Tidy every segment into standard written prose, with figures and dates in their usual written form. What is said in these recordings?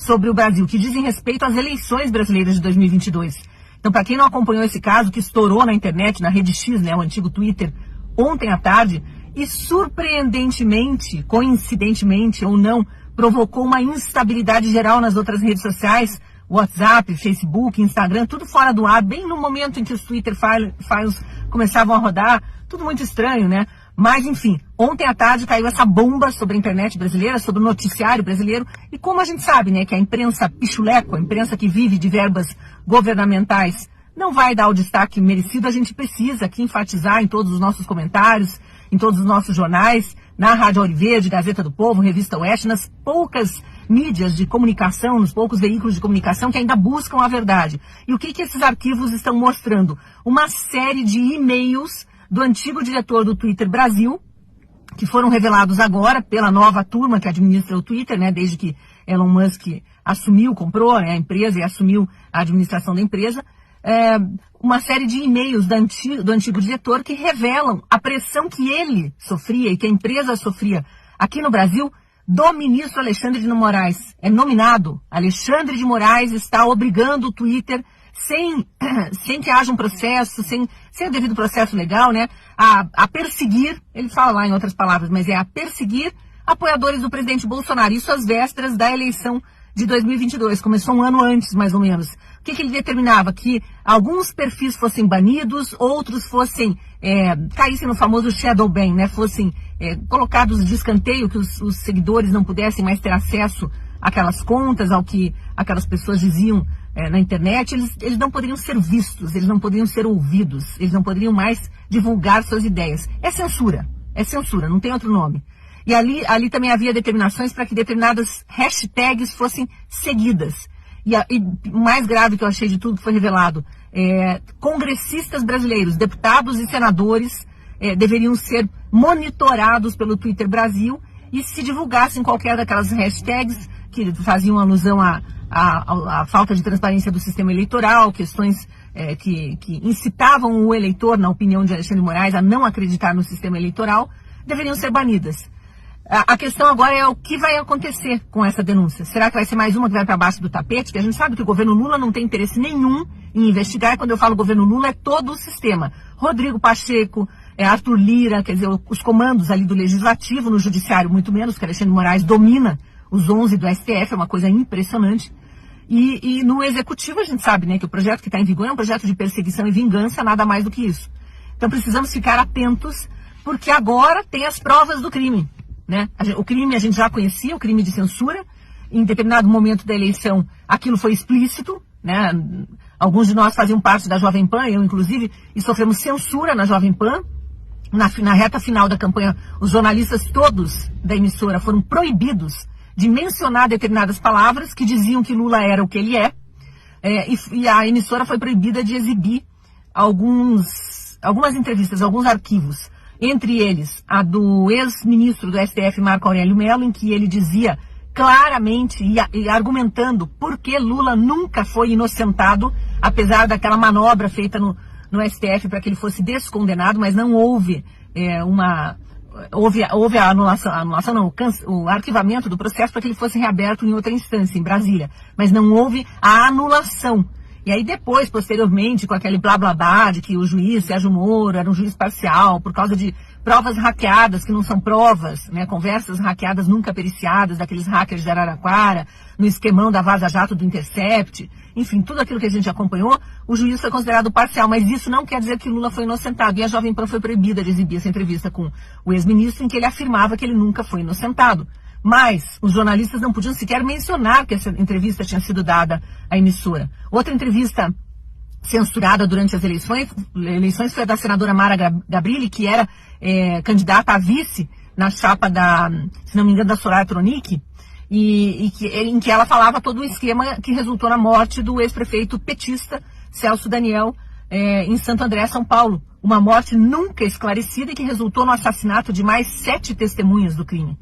sobre o Brasil, que dizem respeito às eleições brasileiras de 2022. Então, para quem não acompanhou esse caso, que estourou na internet, na rede X, né, o antigo Twitter, ontem à tarde, e surpreendentemente, coincidentemente ou não, provocou uma instabilidade geral nas outras redes sociais, WhatsApp, Facebook, Instagram, tudo fora do ar, bem no momento em que os Twitter files começavam a rodar, tudo muito estranho, né? Mas, enfim, ontem à tarde caiu essa bomba sobre a internet brasileira, sobre o noticiário brasileiro, e como a gente sabe, né, que a imprensa pichuleco, a imprensa que vive de verbas governamentais, não vai dar o destaque merecido, a gente precisa aqui enfatizar em todos os nossos comentários, em todos os nossos jornais, na Rádio Ouro Verde, Gazeta do Povo, Revista Oeste, nas poucas mídias de comunicação, nos poucos veículos de comunicação que ainda buscam a verdade. E o que esses arquivos estão mostrando? Uma série de e-mails do antigo diretor do Twitter Brasil, que foram revelados agora pela nova turma que administra o Twitter, né, desde que Elon Musk assumiu, comprou, né, a empresa e assumiu a administração da empresa, uma série de e-mails do antigo diretor que revelam a pressão que ele sofria e que a empresa sofria aqui no Brasil do ministro Alexandre de Moraes. É nominado. Alexandre de Moraes está obrigando o Twitter, sem que haja um processo, sem o devido processo legal, né, a perseguir, ele fala lá em outras palavras, mas é a perseguir apoiadores do presidente Bolsonaro. Isso às vésperas da eleição de 2022, começou um ano antes, mais ou menos. O que ele determinava? Que alguns perfis fossem banidos, outros caíssem no famoso shadow ban, né? Fossem colocados de escanteio, que os seguidores não pudessem mais ter acesso àquelas contas, ao que aquelas pessoas diziam na internet. Eles não poderiam ser vistos, eles não poderiam ser ouvidos, eles não poderiam mais divulgar suas ideias. É censura, não tem outro nome. E ali também havia determinações para que determinadas hashtags fossem seguidas. E o mais grave que eu achei de tudo que foi revelado, congressistas brasileiros, deputados e senadores deveriam ser monitorados pelo Twitter Brasil, e se divulgassem qualquer daquelas hashtags que faziam alusão à falta de transparência do sistema eleitoral, questões que incitavam o eleitor, na opinião de Alexandre de Moraes, a não acreditar no sistema eleitoral, deveriam ser banidas. A questão agora é o que vai acontecer com essa denúncia. Será que vai ser mais uma que vai para baixo do tapete? Que a gente sabe que o governo Lula não tem interesse nenhum em investigar. E quando eu falo governo Lula, é todo o sistema. Rodrigo Pacheco, Arthur Lira, quer dizer, os comandos ali do Legislativo, no Judiciário muito menos, que Alexandre de Moraes domina os 11 do STF, é uma coisa impressionante. E no Executivo a gente sabe, né, que o projeto que está em vigor é um projeto de perseguição e vingança, nada mais do que isso. Então precisamos ficar atentos, porque agora tem as provas do crime. Né? O crime a gente já conhecia, o crime de censura. Em determinado momento da eleição aquilo foi explícito, né? Alguns de nós faziam parte da Jovem Pan, eu inclusive, e sofremos censura na Jovem Pan. Na reta final da campanha, os jornalistas todos da emissora foram proibidos de mencionar determinadas palavras que diziam que Lula era o que ele é, e a emissora foi proibida de exibir algumas entrevistas, alguns arquivos. Entre eles, a do ex-ministro do STF, Marco Aurélio Mello, em que ele dizia claramente e argumentando por que Lula nunca foi inocentado, apesar daquela manobra feita no STF para que ele fosse descondenado, mas não houve houve a anulação não, o arquivamento do processo para que ele fosse reaberto em outra instância, em Brasília, mas não houve a anulação. E aí depois, posteriormente, com aquele blá blá blá de que o juiz Sérgio Moro era um juiz parcial por causa de provas hackeadas que não são provas, né, conversas hackeadas nunca periciadas daqueles hackers de Araraquara, no esquemão da Vaza Jato do Intercept, enfim, tudo aquilo que a gente acompanhou, o juiz foi considerado parcial, mas isso não quer dizer que Lula foi inocentado. E a Jovem Pan foi proibida de exibir essa entrevista com o ex-ministro em que ele afirmava que ele nunca foi inocentado. Mas os jornalistas não podiam sequer mencionar que essa entrevista tinha sido dada à emissora. Outra entrevista censurada durante as eleições foi a da senadora Mara Gabrilli, que era candidata a vice na chapa se não me engano, da Soraya Tronic, em que ela falava todo o esquema que resultou na morte do ex-prefeito petista Celso Daniel em Santo André, São Paulo. Uma morte nunca esclarecida e que resultou no assassinato de mais 7 testemunhas do crime.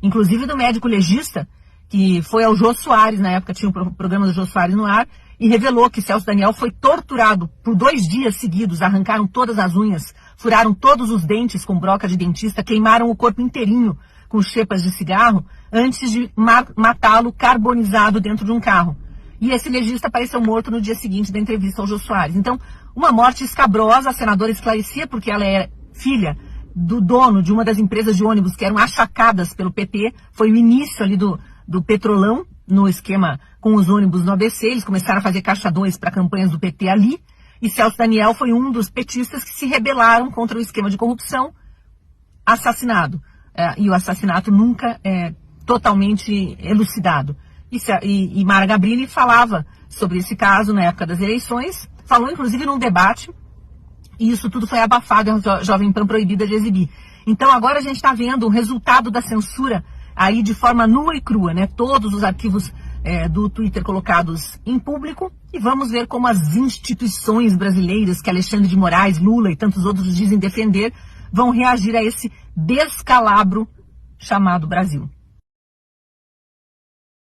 Inclusive do médico legista, que foi ao Jô Soares, na época tinha o programa do Jô Soares no ar, e revelou que Celso Daniel foi torturado por 2 dias seguidos, arrancaram todas as unhas, furaram todos os dentes com broca de dentista, queimaram o corpo inteirinho com chepas de cigarro antes de matá-lo carbonizado dentro de um carro. E esse legista apareceu morto no dia seguinte da entrevista ao Jô Soares. Então, uma morte escabrosa, a senadora esclarecia, porque ela é filha do dono de uma das empresas de ônibus que eram achacadas pelo PT, foi o início ali do Petrolão, no esquema com os ônibus no ABC, eles começaram a fazer caixa 2 para campanhas do PT ali, e Celso Daniel foi um dos petistas que se rebelaram contra o esquema de corrupção, assassinado. E o assassinato nunca é totalmente elucidado. E Mara Gabrilli falava sobre esse caso na época das eleições, falou inclusive num debate, e isso tudo foi abafado, a Jovem Pan proibida de exibir. Então agora a gente está vendo o resultado da censura aí de forma nua e crua, né? Todos os arquivos do Twitter colocados em público, e vamos ver como as instituições brasileiras que Alexandre de Moraes, Lula e tantos outros dizem defender, vão reagir a esse descalabro chamado Brasil.